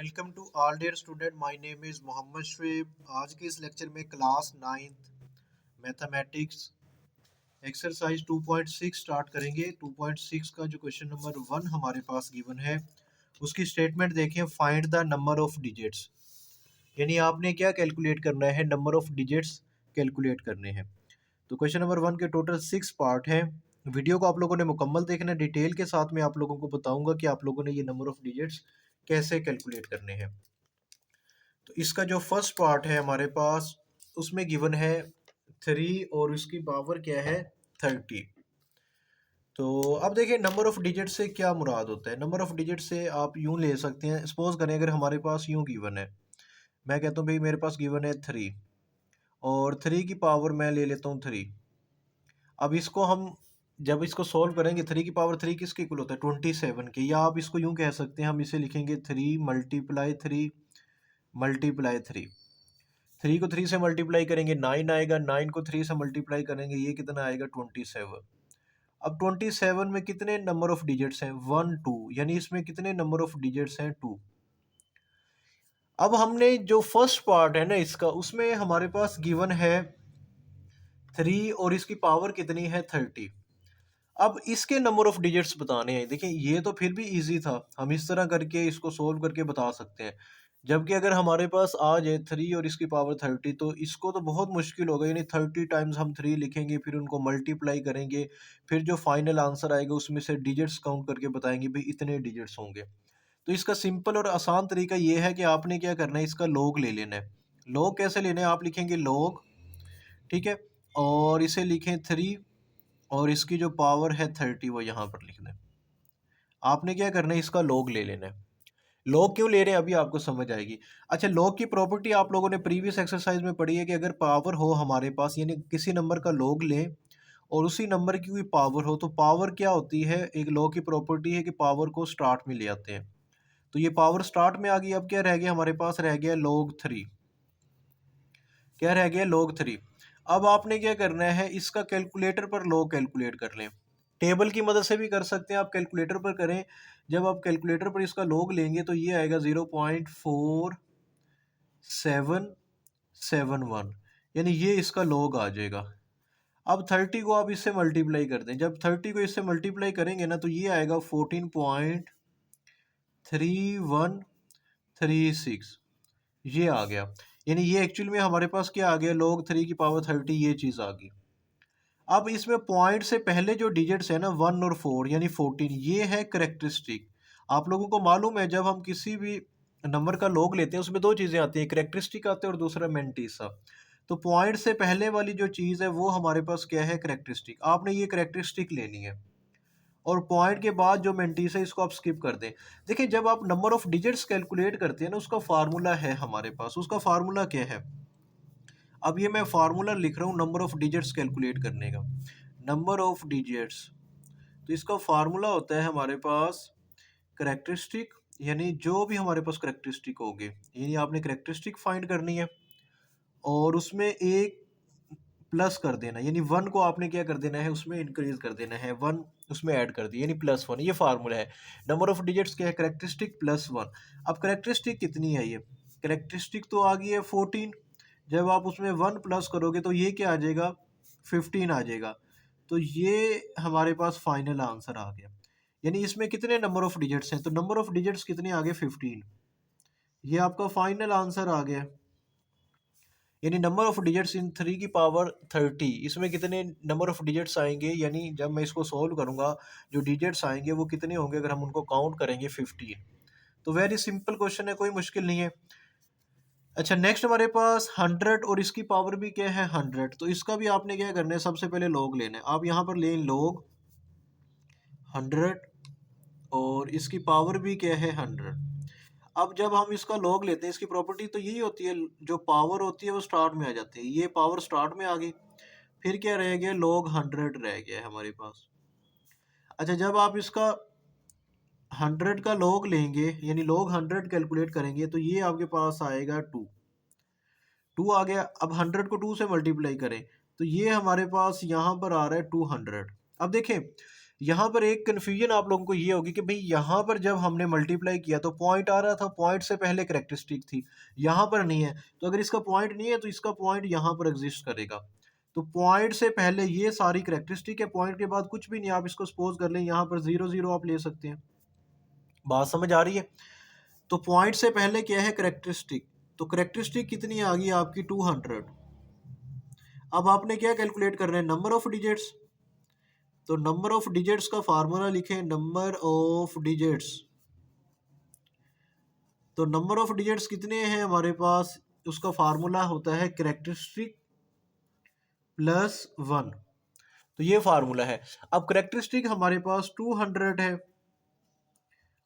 Welcome to all dear student, my name is Mohammad Shuaib. आज के इस लेक्चर में class 9th mathematics exercise 2.6 start करेंगे। 2.6 का जो क्वेश्चन नंबर 1 हमारे पास गिवन है, उसकी स्टेटमेंट देखें। Find the number of digits, यानी आपने क्या कैलकुलेट करना है, नंबर ऑफ डिजिट्स कैलकुलेट करने हैं। तो क्वेश्चन नंबर 1 के टोटल 6 पार्ट हैं। वीडियो को आप लोगों ने मुकम्मल देखना है, डिटेल के साथ मैं आप लोगों को बताऊंगा कि आप लोगों ने ये नंबर ऑफ डिजिट्स कैसे कैलकुलेट करने हैं। तो इसका जो फर्स्ट पार्ट है हमारे पास, उसमें गिवन है 3 और उसकी पावर क्या है 30। तो अब देखिए नंबर ऑफ डिजिट से क्या मुराद होता है। नंबर ऑफ डिजिट से आप यूं ले सकते हैं, सपोज करें अगर हमारे पास यूं गिवन है, मैं कहता हूँ भाई मेरे पास गिवन है 3 और 3 की पावर मैं ले लेता हूँ 3। अब इसको हम जब इसको सॉल्व करेंगे, 3 की पावर 3 किसके इक्वल होता है 27 के, या आप इसको यूं कह सकते हैं, हम इसे लिखेंगे 3 मल्टीप्लाई 3 मल्टीप्लाई 3। 3 को 3 से मल्टीप्लाई करेंगे 9 आएगा, 9 को 3 से मल्टीप्लाई करेंगे ये कितना आएगा 27। अब 27 में कितने नंबर ऑफ डिजिट्स हैं 1 2, यानी इसमें कितने नंबर ऑफ डिजिट्स हैं 2। अब हमने जो फर्स्ट पार्ट है ना इसका, उसमें हमारे पास गिवन है 3 और इसकी पावर कितनी है 30। अब इसके नंबर ऑफ डिजिट्स बताने हैं। देखिए ये तो फिर भी इजी था, हम इस तरह करके इसको सोल्व करके बता सकते हैं। जबकि अगर हमारे पास आ जाए 3 और इसकी पावर 30, तो इसको तो बहुत मुश्किल होगा। यानी 30 टाइम्स हम 3 लिखेंगे, फिर उनको मल्टीप्लाई करेंगे, फिर जो फाइनल आंसर आएगा उसमें से डिजिट्स काउंट करके बताएंगे भाई इतने डिजिट्स होंगे। तो इसका सिंपल और आसान तरीका ये है कि आपने क्या करना है, इसका लॉग ले लेना है। लॉग कैसे लेना है, आप लिखेंगे लॉग, ठीक है, और इसे लिखें 3 और इसकी जो पावर है 30 वो यहाँ पर लिख दें। आपने क्या करना है, इसका लॉग ले लेना है। लॉग क्यों ले रहे हैं अभी आपको समझ आएगी। अच्छा, लॉग की प्रॉपर्टी आप लोगों ने प्रीवियस एक्सरसाइज में पढ़ी है कि अगर पावर हो हमारे पास, यानी किसी नंबर का लॉग लें और उसी नंबर की कोई पावर हो, तो पावर क्या होती है, एक लॉग की प्रॉपर्टी है कि पावर को स्टार्ट में ले आते हैं। तो ये पावर स्टार्ट में आ गई। अब क्या रह गया हमारे पास, रह गया लॉग 3। क्या रह गया लॉग 3। अब आपने क्या करना है, इसका कैलकुलेटर पर लॉग कैलकुलेट कर लें। टेबल की मदद से भी कर सकते हैं, आप कैलकुलेटर पर करें। जब आप कैलकुलेटर पर इसका लॉग लेंगे तो ये आएगा 0.4771, यानी ये इसका लॉग आ जाएगा। अब 30 को आप इससे मल्टीप्लाई कर दें। जब 30 को इससे मल्टीप्लाई करेंगे ना, तो ये आएगा 14.3136, ये आ गया। यानी ये एक्चुअल में हमारे पास क्या आ गया, log 3 की पावर 30, ये चीज़ आ गई। अब इसमें पॉइंट से पहले जो डिजिट्स है ना 1 और 4 यानी 14, ये है करेक्टरिस्टिक। आप लोगों को मालूम है जब हम किसी भी नंबर का log लेते हैं उसमें दो चीज़ें आती हैं, करेक्टरिस्टिक आते हैं और दूसरा मेंटिसा। तो पॉइंट से पहले वाली जो चीज़ है वो हमारे पास क्या है, करेक्टरिस्टिक। आपने ये करेक्टरिस्टिक लेनी है, और पॉइंट के बाद जो मेंटिस है इसको आप स्किप कर दें। देखिए जब आप नंबर ऑफ डिजिट्स कैलकुलेट करते हैं ना, उसका फार्मूला है हमारे पास। उसका फार्मूला क्या है, अब ये मैं फार्मूला लिख रहा हूँ नंबर ऑफ डिजिट्स कैलकुलेट करने का। नंबर ऑफ डिजिट्स, तो इसका फार्मूला होता है हमारे पास करेक्टरिस्टिक, यानी जो भी हमारे पास करेक्टरिस्टिक होंगे, यानी आपने करेक्टरिस्टिक फाइंड करनी है और उसमें एक प्लस कर देना, यानी 1 को आपने क्या कर देना है, उसमें इंक्रीज कर देना है, 1 उसमें ऐड कर दिया, यानी +1। ये फार्मूला है। नंबर ऑफ डिजिट्स क्या है, करेक्टरिस्टिक +1। अब करेक्टरिस्टिक कितनी है, ये करेक्टरिस्टिक तो आ गई है 14। जब आप उसमें 1 प्लस करोगे तो ये क्या आ जाएगा, 15 आ जाएगा। तो ये हमारे पास फाइनल आंसर आ गया। यानी इसमें कितने नंबर ऑफ डिजिट्स हैं, तो नंबर ऑफ डिजिट्स कितने आ गए 15। ये आपका फाइनल आंसर आ गया। यानी नंबर ऑफ डिजिट्स इन 3 की पावर 30, इसमें कितने नंबर ऑफ डिजिट्स आएंगे, यानी जब मैं इसको सोल्व करूंगा जो डिजिट्स आएंगे वो कितने होंगे, अगर हम उनको काउंट करेंगे 15। तो वेरी सिंपल क्वेश्चन है, कोई मुश्किल नहीं है। अच्छा, नेक्स्ट हमारे पास 100 और इसकी पावर भी क्या है 100। तो इसका भी आपने क्या करना है, सबसे पहले लॉग लेना है। आप यहाँ पर लें लॉग 100 और इसकी पावर भी क्या है 100। अब जब हम इसका लॉग लेते हैं, इसकी प्रॉपर्टी तो यही होती है, जो पावर होती है वो स्टार्ट में आ जाती है। ये पावर स्टार्ट में आ गई, फिर क्या रह गया, log 100 रह गया है हमारे पास। अच्छा, जब आप इसका 100 का log लेंगे, यानी log 100 कैलकुलेट करेंगे, तो ये आपके पास आएगा 2। 2 आ गया। अब 100 को 2 से मल्टीप्लाई करें तो ये हमारे पास यहाँ पर आ रहा है 200। अब देखें यहाँ पर एक कन्फ्यूजन आप लोगों को ये होगी कि भाई यहाँ पर जब हमने मल्टीप्लाई किया तो पॉइंट आ रहा था, पॉइंट से पहले कैरेक्टरिस्टिक थी, यहाँ पर नहीं है। तो अगर इसका पॉइंट नहीं है तो इसका पॉइंट यहाँ पर एग्जिस्ट करेगा। तो पॉइंट से पहले ये सारी कैरेक्टरिस्टिक है, पॉइंट के बाद कुछ भी नहीं। आप इसको सपोज कर लें यहाँ पर 0 0 आप ले सकते हैं। बात समझ आ रही है? तो पॉइंट से पहले क्या है? कैरेक्टरिस्टिक। तो कैरेक्टरिस्टिक कितनी आ गई आपकी? 200। अब आपने क्या कैलकुलेट करना है? Number of digits. तो नंबर ऑफ डिजिट्स का फार्मूला लिखें, नंबर ऑफ डिजिट्स। तो नंबर ऑफ डिजिट्स कितने हैं हमारे पास? उसका फार्मूला होता है कैरेक्टरिस्टिक प्लस 1। तो ये फार्मूला है। अब कैरेक्टरिस्टिक हमारे पास 200 है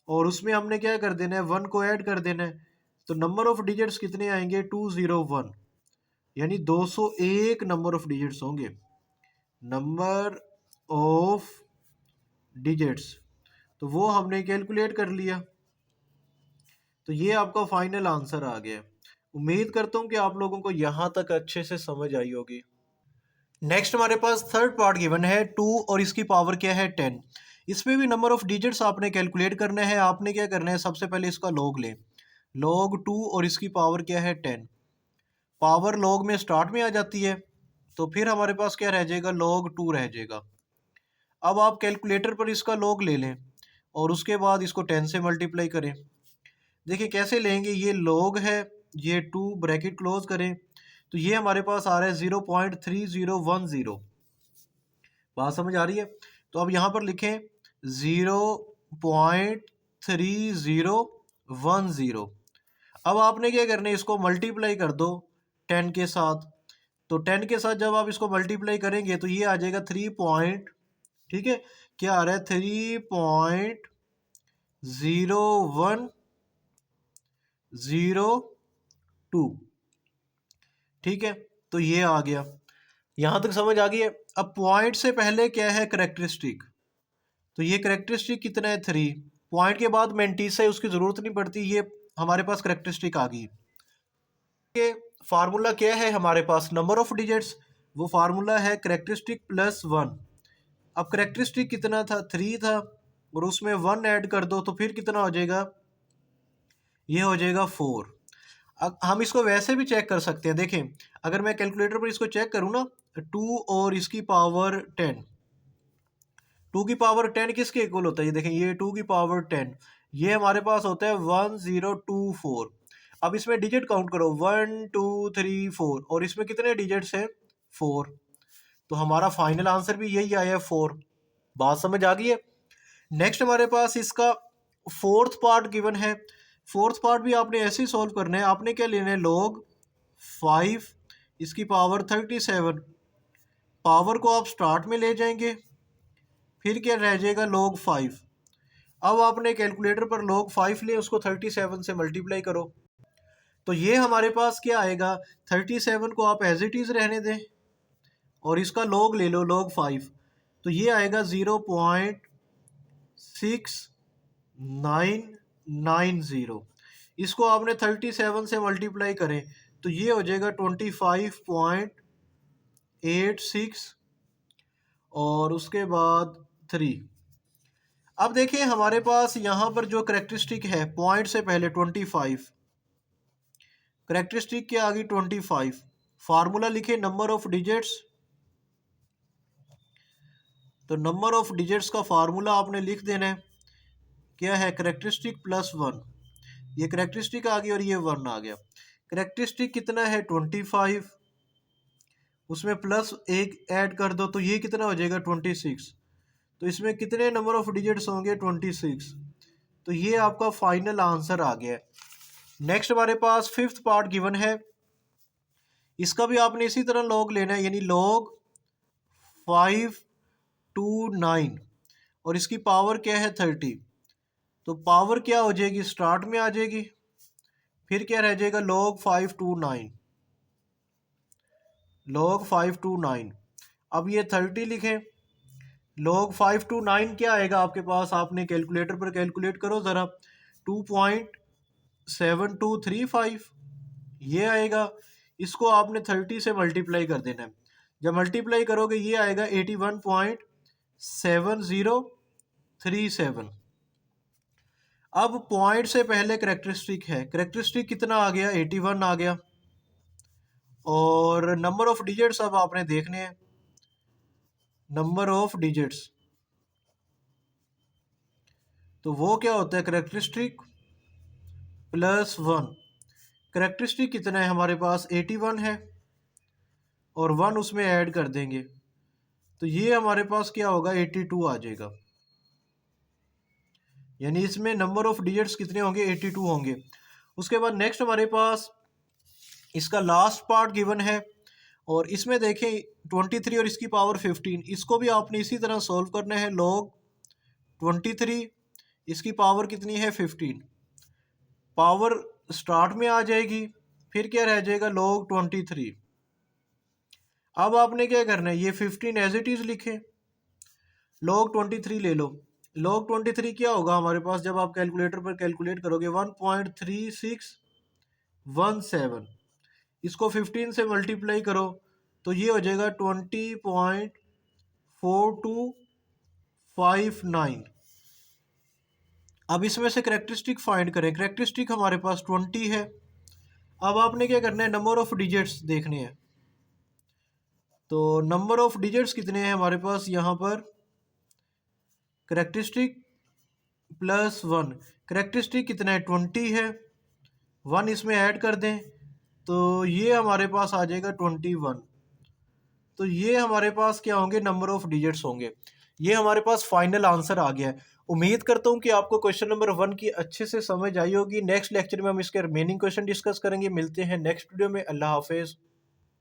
और उसमें हमने क्या कर देना है? 1 को ऐड कर देना है। तो नंबर ऑफ डिजिट्स कितने आएंगे? 201, यानी 201 नंबर ऑफ डिजिट्स होंगे। नंबर ऑफ डिजिट्स, तो वो हमने कैलकुलेट कर लिया। तो ये आपका फाइनल आंसर आ गया। उम्मीद करता हूँ कि आप लोगों को यहाँ तक अच्छे से समझ आई होगी। नेक्स्ट हमारे पास थर्ड पार्ट गिवन है 2 और इसकी पावर क्या है? 10। इसमें भी नंबर ऑफ डिजिट्स आपने कैलकुलेट करना है। आपने क्या करना है? सबसे पहले इसका लॉग लें। लॉग 2 और इसकी पावर क्या है? 10। पावर लॉग में स्टार्ट में आ जाती है, तो फिर हमारे पास क्या रह जाएगा? लॉग 2 रह जाएगा। अब आप कैलकुलेटर पर इसका लॉग ले लें और उसके बाद इसको 10 से मल्टीप्लाई करें। देखिए कैसे लेंगे? ये लॉग है, ये 2 ब्रैकेट क्लोज करें, तो ये हमारे पास आ रहा है 0.3010। बात समझ आ रही है? तो अब यहाँ पर लिखें 0.3010। अब आपने क्या करना है? इसको मल्टीप्लाई कर दो 10 के साथ। तो 10 के साथ जब आप इसको मल्टीप्लाई करेंगे तो ये आ जाएगा 3 पॉइंट, ठीक है, क्या आ रहा है? 3.0102। ठीक है, तो ये आ गया। यहां तक समझ आ गई है? अब पॉइंट से पहले क्या है? कैरेक्टरिस्टिक। तो ये कैरेक्टरिस्टिक कितना है? 3। पॉइंट के बाद मेंटिस है, उसकी जरूरत नहीं पड़ती, ये हमारे पास कैरेक्टरिस्टिक आ गई। ये फार्मूला क्या है हमारे पास? Number of digits. वो फार्मूला है कैरेक्टरिस्टिक प्लस 1। अब कैरेक्टरिस्टिक कितना था? 3 था, और उसमें 1 ऐड कर दो तो फिर कितना हो जाएगा? ये हो जाएगा 4। अब हम इसको वैसे भी चेक कर सकते हैं। देखें, अगर मैं कैलकुलेटर पर इसको चेक करूँ ना, 2 और इसकी पावर 10, 2 की पावर 10 किसके इक्वल होता है? ये देखें, ये 2 की पावर 10, ये हमारे पास होता है 1024। अब इसमें डिजिट काउंट करो, 1 2 3 4, और इसमें कितने डिजिट्स हैं? 4। तो हमारा फाइनल आंसर भी यही आया है, 4। बात समझ आ गई है? नेक्स्ट हमारे पास इसका फोर्थ पार्ट गिवन है। फोर्थ पार्ट भी आपने ऐसे ही सॉल्व करना है। आपने क्या लेना है? लॉग 5 इसकी पावर 37। पावर को आप स्टार्ट में ले जाएंगे, फिर क्या रह जाएगा? लॉग 5। अब आपने कैलकुलेटर पर लॉग 5 ले, उसको 37 से मल्टीप्लाई करो, तो ये हमारे पास क्या आएगा? 37 को आप एज इट इज़ रहने दें और इसका लॉग ले लो, लॉग 5। तो ये आएगा 0.6990। इसको आपने 37 से मल्टीप्लाई करें तो ये हो जाएगा 25.86 और उसके बाद 3। अब देखिए हमारे पास यहाँ पर जो करेक्टरिस्टिक है, पॉइंट से पहले 25, करेक्टरिस्टिक क्या आ गई? 25। फार्मूला लिखे नंबर ऑफ डिजिट्स। तो नंबर ऑफ डिजिट्स का फार्मूला आपने लिख देना है, क्या है? Characteristic plus 1। ये करेक्टरिस्टिक आ गई और ये 1 आ गया। करेक्टरिस्टिक कितना है? 25, उसमें प्लस 1 ऐड कर दो तो ये कितना हो जाएगा? 26। तो इसमें कितने नंबर ऑफ डिजिट्स होंगे? 26। तो ये आपका फाइनल आंसर आ गया। नेक्स्ट हमारे पास फिफ्थ पार्ट गिवन है। इसका भी आपने इसी तरह लॉग लेना है, यानी लॉग 529 और इसकी पावर क्या है? 30। तो पावर क्या हो जाएगी? स्टार्ट में आ जाएगी, फिर क्या रह जाएगा? Log 529, log 529। अब ये 30 लिखें। लॉग 529 क्या आएगा आपके पास? आपने कैलकुलेटर पर कैलकुलेट करो ज़रा, 2.7235 ये आएगा। इसको आपने 30 से मल्टीप्लाई कर देना है। जब मल्टीप्लाई करोगे ये आएगा 7037। अब पॉइंट से पहले करेक्टरिस्टिक है, करेक्टरिस्टिक कितना आ गया, 81 आ गया। और नंबर ऑफ डिजिट्स अब आपने देखने हैं, नंबर ऑफ डिजिट्स, तो वो क्या होता है, करेक्टरिस्टिक प्लस 1। करेक्टरिस्टिक कितना है हमारे पास, 81 है, और 1 उसमें ऐड कर देंगे, तो ये हमारे पास क्या होगा, 82 आ जाएगा। यानी इसमें नंबर ऑफ डिजिट्स कितने होंगे, 82 होंगे। उसके बाद नेक्स्ट हमारे पास इसका लास्ट पार्ट गिवन है, और इसमें देखें 23 और इसकी पावर 15, इसको भी आपने इसी तरह सॉल्व करना है। लॉग 23, इसकी पावर कितनी है, 15, पावर स्टार्ट में आ जाएगी, फिर क्या रह जाएगा, लॉग 23। अब आपने क्या करना है, ये 15 एज इट इज़ लिखें, लॉग 23 ले लो। लॉग 23 क्या होगा हमारे पास, जब आप कैलकुलेटर पर कैलकुलेट करोगे 1.3617, इसको 15 से मल्टीप्लाई करो तो ये हो जाएगा 20.4259। अब इसमें से करेक्टरिस्टिक फाइंड करें, करेक्टरिस्टिक हमारे पास 20 है। अब आपने क्या करना है, नंबर ऑफ डिजिट्स देखने हैं, तो नंबर ऑफ डिजिट्स कितने हैं हमारे पास यहाँ पर, करेक्टरिस्टिक प्लस 1, करेक्टरिस्टिक कितना है, 20 है, 1 इसमें ऐड कर दें तो ये हमारे पास आ जाएगा 21। तो ये हमारे पास क्या होंगे, नंबर ऑफ डिजिट्स होंगे। ये हमारे पास फाइनल आंसर आ गया है। उम्मीद करता हूँ कि आपको क्वेश्चन नंबर 1 की अच्छे से समझ आई होगी। नेक्स्ट लेक्चर में हम इसके रिमेनिंग क्वेश्चन डिस्कस करेंगे। मिलते हैं नेक्स्ट वीडियो में। अल्लाह हाफिज़।